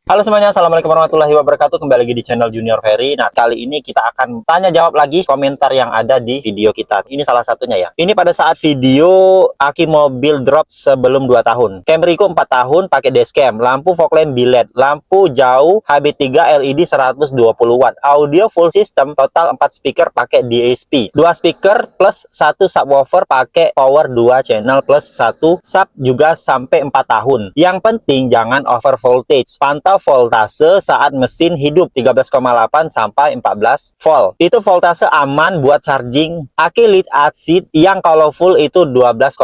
Halo semuanya, assalamualaikum warahmatullahi wabarakatuh. Kembali lagi di channel Junior Ferry. Nah, kali ini kita akan tanya jawab lagi komentar yang ada di video kita. Ini salah satunya ya. Ini pada saat video aki mobil drop sebelum 2 tahun. Camryko 4 tahun pakai dashcam, lampu fog lamp biled, lampu jauh HB3 LED 120 watt, audio full system, total 4 speaker pakai DSP, 2 speaker plus 1 subwoofer pakai power 2 channel plus 1 sub juga sampai 4 tahun. Yang penting jangan over voltage. Pantau voltase saat mesin hidup 13,8 sampai 14 volt. Itu voltase aman buat charging. Aki lead acid yang kalau full itu 12,8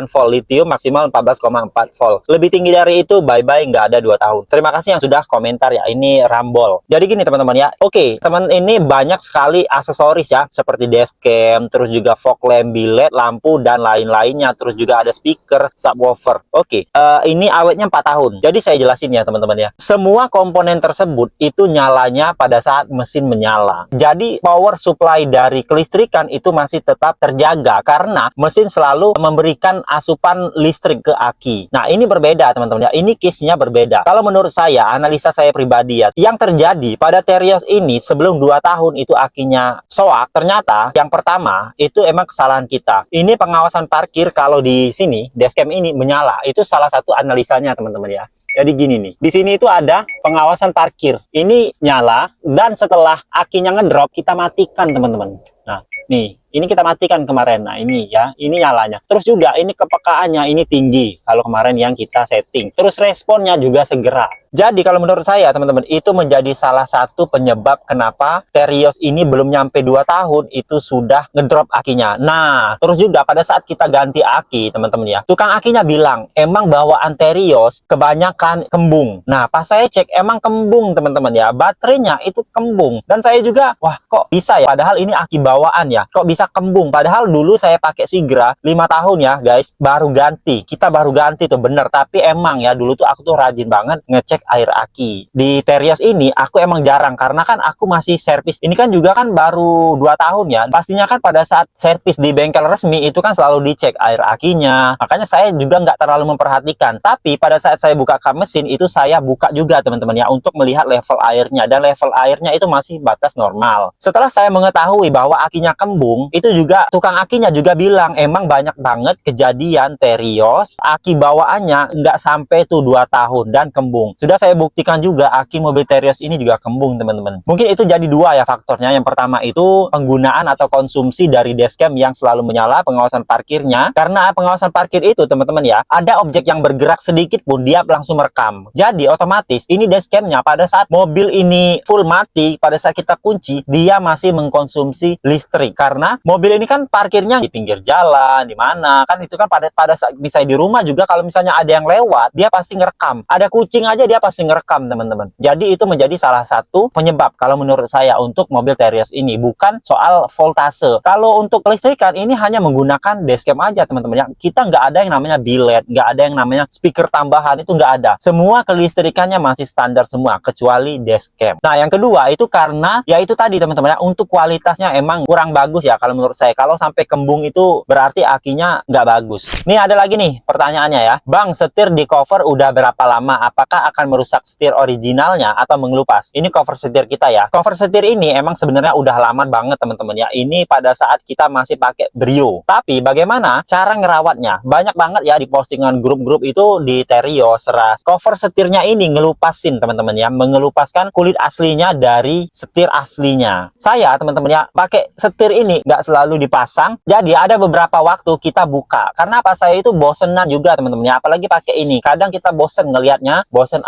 volt, lithium maksimal 14,4 volt. Lebih tinggi dari itu bye-bye, nggak ada 2 tahun. Terima kasih yang sudah komentar ya. Ini Rambol. Jadi gini teman-teman ya. Oke, teman ini banyak sekali aksesoris ya, seperti dashcam, terus juga fog lamp biled, lampu dan lain-lainnya. Terus juga ada speaker, subwoofer. Oke, ini awetnya 4 tahun. Jadi saya jelasin ya teman-teman ya. Semua komponen tersebut itu nyalanya pada saat mesin menyala. Jadi power supply dari kelistrikan itu masih tetap terjaga karena mesin selalu memberikan asupan listrik ke aki. Nah, ini berbeda teman-teman ya. Ini case-nya berbeda. Kalau menurut saya, analisa saya pribadi ya, yang terjadi pada Terios ini sebelum 2 tahun itu akinya soak, ternyata yang pertama itu emang kesalahan kita. Ini pengawasan parkir kalau di sini dashcam ini menyala. Itu salah satu analisanya teman-teman ya. Jadi gini nih, di sini itu ada pengawasan parkir. Ini nyala dan setelah akinya ngedrop kita matikan teman-teman. Nah, nih, ini kita matikan kemarin. Nah, ini ya, ini nyalanya. Terus juga ini kepekaannya ini tinggi kalau kemarin yang kita setting. Terus responnya juga segera. Jadi kalau menurut saya teman-teman, itu menjadi salah satu penyebab kenapa Terios ini belum nyampe 2 tahun itu sudah ngedrop akinya. Nah, terus juga pada saat kita ganti aki teman-teman ya, tukang akinya bilang emang bawaan Terios kebanyakan kembung. Nah, pas saya cek emang kembung teman-teman ya, baterainya itu kembung. Dan saya juga, wah kok bisa ya, padahal ini aki bawaan ya, kok bisa kembung. Padahal dulu saya pakai Sigra 5 tahun ya guys, baru ganti. Kita baru ganti tuh bener. Tapi emang ya dulu tuh aku tuh rajin banget ngecek air aki. Di Terios ini aku emang jarang karena kan aku masih servis. Ini kan juga kan baru 2 tahun ya. Pastinya kan pada saat servis di bengkel resmi itu kan selalu dicek air akinya. Makanya saya juga nggak terlalu memperhatikan. Tapi pada saat saya buka kap mesin itu saya buka juga teman-teman ya untuk melihat level airnya, dan level airnya itu masih batas normal. Setelah saya mengetahui bahwa akinya kembung, itu juga tukang akinya juga bilang emang banyak banget kejadian Terios aki bawaannya nggak sampai tuh 2 tahun dan kembung. Sudah saya buktikan juga aki mobil Terios ini juga kembung teman-teman. Mungkin itu jadi 2 ya faktornya. Yang pertama itu penggunaan atau konsumsi dari dashcam yang selalu menyala, pengawasan parkirnya. Karena pengawasan parkir itu teman-teman ya, ada objek yang bergerak sedikit pun dia langsung merekam. Jadi otomatis ini dashcamnya pada saat mobil ini full mati, pada saat kita kunci dia masih mengkonsumsi listrik. Karena mobil ini kan parkirnya di pinggir jalan, di mana kan itu kan pada saat bisa di rumah juga, kalau misalnya ada yang lewat dia pasti ngerekam. Ada kucing aja dia pasti ngerekam teman-teman. Jadi itu menjadi salah satu penyebab kalau menurut saya untuk mobil Terios ini, bukan soal voltase. Kalau untuk kelistrikan ini hanya menggunakan dashcam aja teman-teman ya. Kita nggak ada yang namanya biled, nggak ada yang namanya speaker tambahan, itu nggak ada. Semua kelistrikannya masih standar semua kecuali dashcam. Nah, yang kedua itu karena ya itu tadi teman-teman ya, untuk kualitasnya emang kurang bagus ya kalau menurut saya. Kalau sampai kembung itu berarti akinya nggak bagus. Nih ada lagi nih pertanyaannya ya, Bang, setir di cover udah berapa lama? Apakah akan merusak setir originalnya atau mengelupas? Ini cover setir kita ya. Cover setir ini emang sebenarnya udah lama banget teman-teman ya. Ini pada saat kita masih pakai Brio. Tapi bagaimana cara ngerawatnya? Banyak banget ya di postingan grup-grup itu di Terios, Ras. Cover setirnya ini ngelupasin teman-teman ya, mengelupaskan kulit aslinya dari setir aslinya. Saya teman-teman ya pakai setir ini nggak selalu dipasang. Jadi ada beberapa waktu kita buka. Karena apa, saya itu bosenan juga teman-teman ya. Apalagi pakai ini. Kadang kita bosen ngelihatnya, bosen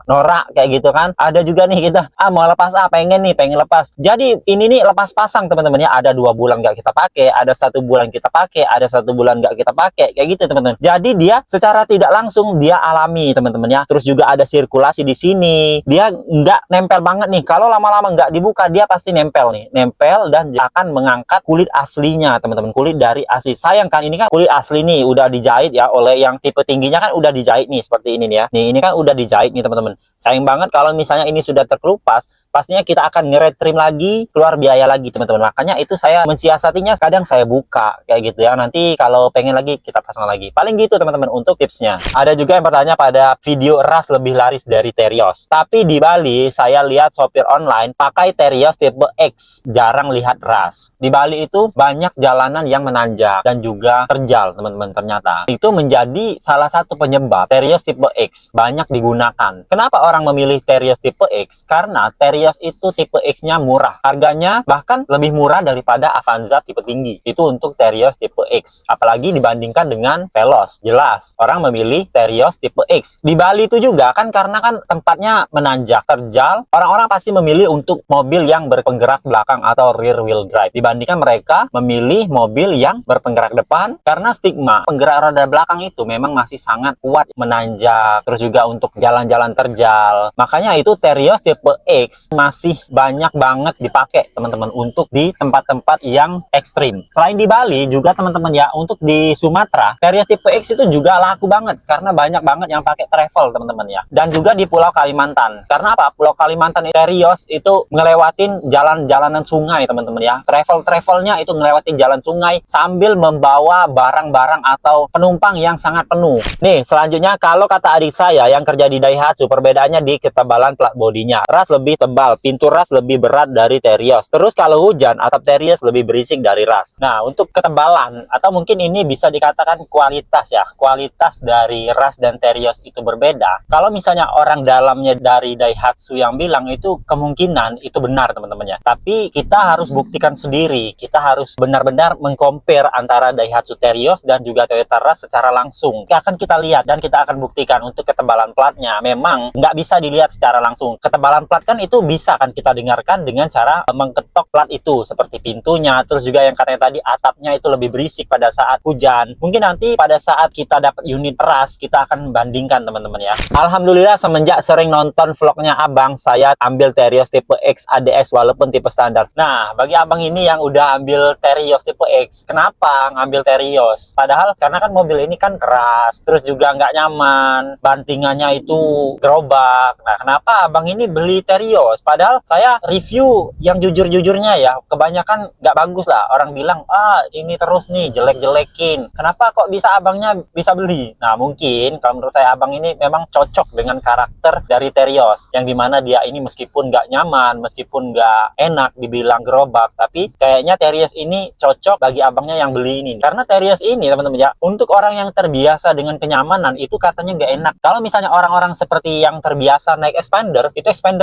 norak kayak gitu kan. Ada juga nih kita mau lepas pengen lepas. Jadi ini nih lepas pasang teman-teman ya. Ada 2 bulan nggak kita pakai, ada 1 bulan kita pakai, ada 1 bulan nggak kita pakai, kayak gitu teman-teman. Jadi dia secara tidak langsung dia alami teman-teman ya. Terus juga ada sirkulasi di sini. Dia nggak nempel banget nih. Kalau lama-lama nggak dibuka dia pasti nempel nih, nempel dan akan mengangkat kulit aslinya teman-teman, kulit dari asli. Sayang kan ini kan kulit asli nih udah dijahit ya oleh yang tipe tingginya kan udah dijahit nih seperti ini nih ya. Nih ini kan udah dijahit nih teman-teman. Sayang banget kalau misalnya ini sudah terkelupas, pastinya kita akan nge-retrim lagi, keluar biaya lagi teman-teman. Makanya itu saya mensiasatinya, kadang saya buka kayak gitu ya. Nanti kalau pengen lagi kita pasang lagi. Paling gitu teman-teman untuk tipsnya. Ada juga yang bertanya pada video ras lebih laris dari Terios. Tapi di Bali saya lihat sopir online pakai Terios tipe X, jarang lihat ras. Di Bali itu banyak jalanan yang menanjak dan juga terjal teman-teman. Ternyata itu menjadi salah satu penyebab Terios tipe X banyak digunakan. Kenapa orang memilih Terios tipe X? Karena Terios itu tipe X-nya murah. Harganya bahkan lebih murah daripada Avanza tipe tinggi. Itu untuk Terios tipe X. Apalagi dibandingkan dengan Veloz. Jelas, orang memilih Terios tipe X. Di Bali itu juga kan karena kan tempatnya menanjak, terjal, orang-orang pasti memilih untuk mobil yang berpenggerak belakang atau rear wheel drive. Dibandingkan mereka memilih mobil yang berpenggerak depan karena stigma penggerak roda belakang itu memang masih sangat kuat menanjak. Terus juga untuk jalan-jalan terjal. Makanya itu Terios tipe X masih banyak banget dipakai teman-teman untuk di tempat-tempat yang ekstrim. Selain di Bali juga teman-teman ya, untuk di Sumatera Terios tipe X itu juga laku banget karena banyak banget yang pakai travel teman-teman ya. Dan juga di Pulau Kalimantan. Karena apa? Pulau Kalimantan Terios itu ngelewatin jalan-jalanan sungai teman-teman ya. Travelnya itu ngelewatin jalan sungai sambil membawa barang-barang atau penumpang yang sangat penuh. Nih selanjutnya, kalau kata adik saya yang kerja di Daihatsu, perbedaannya di ketebalan plat bodinya. Ras lebih tebal, pintu ras lebih berat dari Terios. Terus kalau hujan, atap Terios lebih berisik dari ras. Nah, untuk ketebalan, atau mungkin ini bisa dikatakan kualitas ya. Kualitas dari ras dan Terios itu berbeda. Kalau misalnya orang dalamnya dari Daihatsu yang bilang itu, kemungkinan itu benar teman-teman ya. Tapi kita harus buktikan sendiri. Kita harus benar-benar mengcompare antara Daihatsu Terios dan juga Toyota Ras secara langsung. Akan kita lihat dan kita akan buktikan untuk ketebalan platnya. Memang nggak bisa dilihat secara langsung. Ketebalan plat kan itu bisa kan kita dengarkan dengan cara mengketok plat itu, seperti pintunya, terus juga yang katanya tadi atapnya itu lebih berisik pada saat hujan. Mungkin nanti pada saat kita dapat unit ras, kita akan bandingkan teman-teman ya. Alhamdulillah semenjak sering nonton vlognya abang, saya ambil Terios tipe X ADS walaupun tipe standar. Nah, bagi abang ini yang udah ambil Terios tipe X, kenapa ngambil Terios? Padahal karena kan mobil ini kan keras, terus juga nggak nyaman, bantingannya itu gerobak. Nah, kenapa abang ini beli Terios? Padahal saya review yang jujur-jujurnya ya, kebanyakan nggak bagus lah. Orang bilang, ini terus nih jelek-jelekin. Kenapa kok bisa abangnya bisa beli? Nah, mungkin kalau menurut saya abang ini memang cocok dengan karakter dari Terios, yang dimana dia ini meskipun nggak nyaman, meskipun nggak enak dibilang gerobak, tapi kayaknya Terios ini cocok bagi abangnya yang beli ini. Karena Terios ini teman-teman ya, untuk orang yang terbiasa dengan kenyamanan itu katanya nggak enak. Kalau misalnya orang-orang seperti yang terbiasa naik Expander,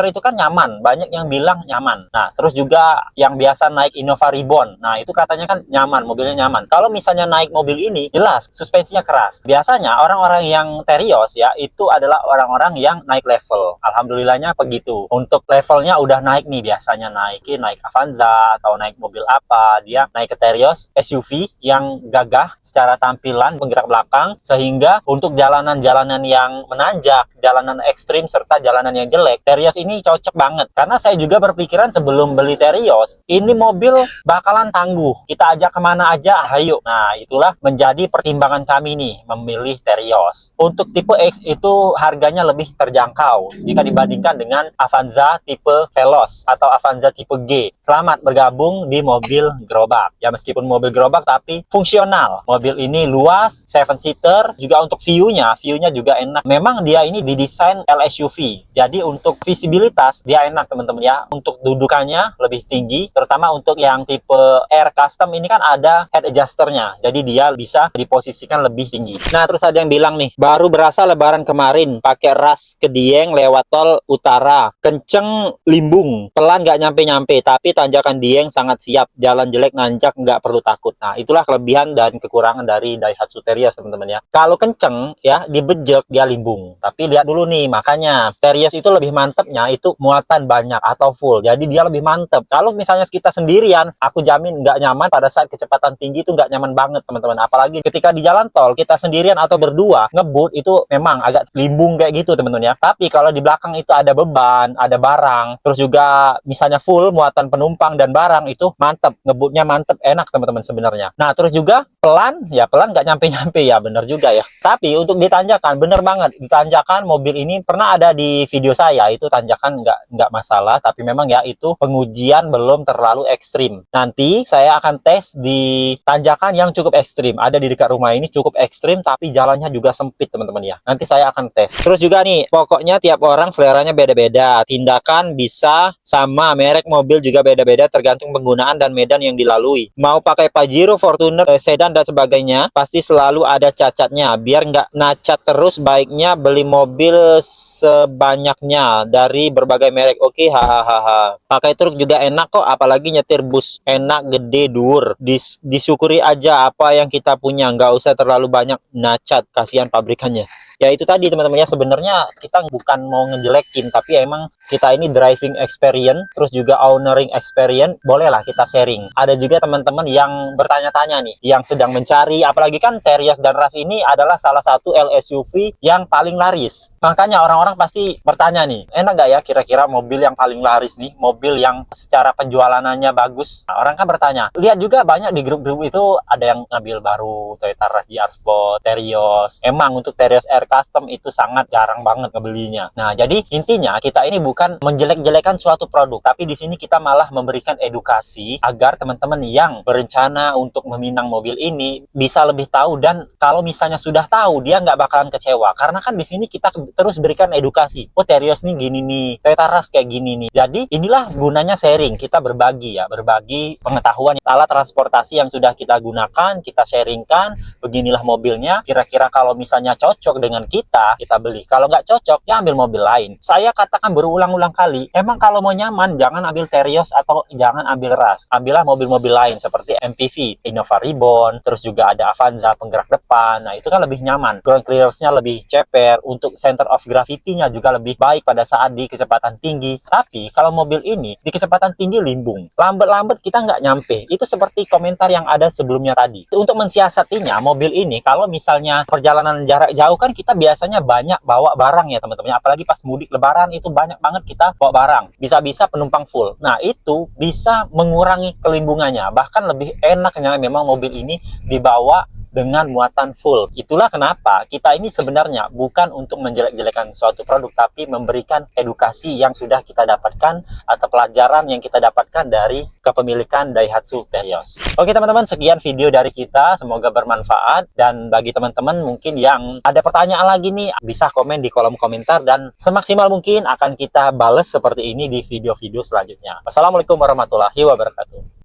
itu kan nyaman, banyak yang bilang nyaman. Nah, terus juga yang biasa naik Innova Reborn, nah itu katanya kan nyaman, mobilnya nyaman. Kalau misalnya naik mobil ini, jelas suspensinya keras. Biasanya orang-orang yang Terios ya, itu adalah orang-orang yang naik level. Alhamdulillahnya begitu. Untuk levelnya udah naik nih, biasanya naik Avanza atau naik mobil apa, dia naik ke Terios SUV yang gagah secara tampilan, penggerak belakang, sehingga untuk jalanan-jalanan yang menanjak, jalanan ekstrim, serta jalanan yang jelek, Terios ini cocok banget. Karena saya juga berpikiran sebelum beli Terios, ini mobil bakalan tangguh, kita ajak kemana aja, ayo. Nah, itulah menjadi pertimbangan kami nih, memilih Terios. Untuk tipe X itu harganya lebih terjangkau jika dibandingkan dengan Avanza tipe Veloz atau Avanza tipe G. Selamat bergabung di mobil gerobak. Ya, meskipun mobil gerobak tapi fungsional. Mobil ini luas, 7-seater, juga untuk view-nya juga enak. Memang dia ini didesain LSUV. Jadi untuk visibilitas dia enak teman-teman ya. Untuk dudukannya lebih tinggi, terutama untuk yang tipe Air Custom ini kan ada head adjusternya. Jadi dia bisa diposisikan lebih tinggi. Nah, terus ada yang bilang nih, baru berasa lebaran kemarin pakai ras ke Dieng lewat tol utara. Kenceng limbung, pelan nggak nyampe-nyampe, tapi tanjakan Dieng sangat siap. Jalan jelek nanjak nggak perlu takut. Nah, itulah kelebihan dan kekurangan dari Daihatsu Terios teman-teman ya. Kalau kenceng ya dibejek dia limbung. Tapi lihat dulu nih, makanya Terios itu lebih mantepnya itu muatan banyak atau full. Jadi dia lebih mantep. Kalau misalnya kita sendirian, aku jamin nggak nyaman pada saat kecepatan tinggi itu nggak nyaman banget teman-teman. Apalagi ketika di jalan tol kita sendirian atau berdua ngebut itu memang agak limbung kayak gitu teman-teman ya. Tapi kalau di belakang itu ada beban, ada barang, terus juga misalnya full muatan penumpang dan barang, itu mantep, ngebutnya mantep, enak teman-teman sebenarnya. Nah, terus juga pelan, ya pelan nggak nyampe-nyampe ya, bener juga ya. Tapi untuk ditanjakan, bener banget. Ditanjakan mobil ini pernah ada di video saya, itu tanjakan nggak masalah. Tapi memang ya itu pengujian belum terlalu ekstrim. Nanti saya akan tes di tanjakan yang cukup ekstrim. Ada di dekat rumah ini cukup ekstrim, tapi jalannya juga sempit teman-teman ya. Nanti saya akan tes. Terus juga nih, pokoknya tiap orang seleranya beda-beda. Tindakan bisa sama, merek mobil juga beda-beda tergantung penggunaan dan medan yang dilalui. Mau pakai Pajero, Fortuner, sedan dan sebagainya, pasti selalu ada cacatnya. Biar nggak nacat terus, baiknya beli mobil sebanyaknya dari berbagai merek. Oke, hahaha. Pakai truk juga enak kok, apalagi nyetir bus. Enak, gede, dur. Disyukuri aja apa yang kita punya, nggak usah terlalu banyak nacat, kasihan pabrikannya. Ya itu tadi teman-teman ya, sebenarnya kita bukan mau ngejelekin, tapi emang kita ini driving experience, terus juga ownering experience, bolehlah kita sharing. Ada juga teman-teman yang bertanya-tanya nih, yang sedang mencari, apalagi kan Terios dan Rush ini adalah salah satu LSUV yang paling laris. Makanya orang-orang pasti bertanya nih, enak gak ya kira-kira mobil yang paling laris nih, mobil yang secara penjualannya bagus. Nah, orang kan bertanya, lihat juga banyak di grup-grup itu ada yang ngambil baru Toyota Rush GR Sport, Terios. Emang untuk Terios R Custom itu sangat jarang banget ngebelinya. Nah, jadi intinya kita ini bukan menjelek-jelekan suatu produk, tapi di sini kita malah memberikan edukasi agar teman-teman yang berencana untuk meminang mobil ini bisa lebih tahu, dan kalau misalnya sudah tahu dia nggak bakalan kecewa, karena kan di sini kita terus berikan edukasi. Oh, Terios nih gini nih, Toyota Rush kayak gini nih. Jadi inilah gunanya sharing, kita berbagi ya, berbagi pengetahuan alat transportasi yang sudah kita gunakan, kita sharingkan. Beginilah mobilnya, kira-kira kalau misalnya cocok dengan kita beli. Kalau nggak cocok, ya ambil mobil lain. Saya katakan berulang-ulang kali, emang kalau mau nyaman, jangan ambil Terios atau jangan ambil Rush. Ambillah mobil-mobil lain seperti MPV, Innova Reborn, terus juga ada Avanza penggerak depan. Nah, itu kan lebih nyaman. Ground clearance-nya lebih ceper, untuk center of gravity-nya juga lebih baik pada saat di kecepatan tinggi. Tapi, kalau mobil ini, di kecepatan tinggi limbung. Lambat-lambat kita nggak nyampe. Itu seperti komentar yang ada sebelumnya tadi. Untuk mensiasatinya, mobil ini, kalau misalnya perjalanan jarak jauh kan kita biasanya banyak bawa barang ya teman-teman, apalagi pas mudik lebaran itu banyak banget kita bawa barang, bisa-bisa penumpang full. Nah, itu bisa mengurangi kelimbungannya, bahkan lebih enaknya memang mobil ini dibawa dengan muatan full. Itulah kenapa kita ini sebenarnya bukan untuk menjelek-jelekan suatu produk, tapi memberikan edukasi yang sudah kita dapatkan atau pelajaran yang kita dapatkan dari kepemilikan Daihatsu Terios. Oke teman-teman, sekian video dari kita, semoga bermanfaat. Dan bagi teman-teman mungkin yang ada pertanyaan lagi nih, bisa komen di kolom komentar, dan semaksimal mungkin akan kita bales seperti ini di video-video selanjutnya. Wassalamualaikum warahmatullahi wabarakatuh.